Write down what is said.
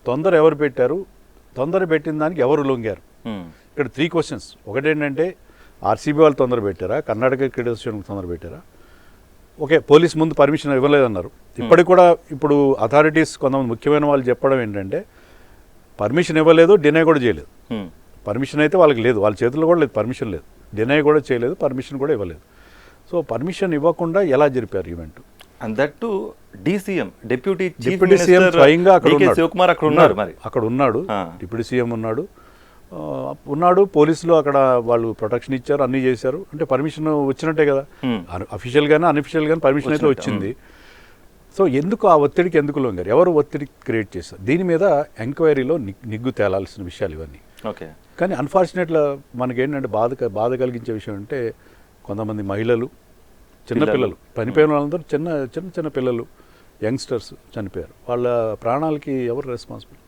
తొందర ఎవరు పెట్టారు, తొందర పెట్టిన దానికి ఎవరు లొంగారు? ఇక్కడ 3 క్వశ్చన్స్. ఒకటేంటంటే ఆర్సీబీ వాళ్ళు తొందర పెట్టారా, కర్ణాటక క్రికెట్ అసోసియేషన్ తొందర పెట్టారా? ఓకే, పోలీస్ ముందు పర్మిషన్ ఇవ్వలేదన్నారు. ఇప్పటికి కూడా ఇప్పుడు అథారిటీస్ కొంతమంది ముఖ్యమైన వాళ్ళు చెప్పడం ఏంటంటే పర్మిషన్ ఇవ్వలేదు, డినై కూడా చేయలేదు. పర్మిషన్ అయితే వాళ్ళకి లేదు, వాళ్ళ చేతుల్లో కూడా లేదు, పర్మిషన్ లేదు. డినై కూడా చేయలేదు, పర్మిషన్ కూడా ఇవ్వలేదు. సో పర్మిషన్ ఇవ్వకుండా ఎలా జరిపారు event? And that to DCM, deputy CM స్వయంగా శివకుమార్ అక్కడ ఉన్నారు. మరి అక్కడ ఉన్నాడు, డిప్యూటీ సీఎం ఉన్నాడు, పోలీసులు అక్కడ వాళ్ళు ప్రొటెక్షన్ ఇచ్చారు, అన్నీ చేశారు. అంటే పర్మిషన్ వచ్చినట్టే కదా, అఫీషియల్ గానీ అన్అఫీషియల్ గానీ పర్మిషన్ అయితే వచ్చింది. సో ఎందుకు ఆ ఒత్తిడికి ఎందుకు లొంగారు? ఎవరు ఒత్తిడి క్రియేట్ చేశారు? దీని మీద ఎంక్వైరీలో నిగ్గు తేలాల్సిన విషయాలు ఇవన్నీ. ఓకే, కానీ అన్ఫార్చునేట్గా మనకేంటంటే బాధ కలిగించే విషయం అంటే కొంతమంది మహిళలు, చిన్నపిల్లలు చనిపోయిన వాళ్ళందరూ చిన్న పిల్లలు, యంగ్స్టర్స్ చనిపోయారు. వాళ్ళ ప్రాణాలకి ఎవరు రెస్పాన్సిబుల్?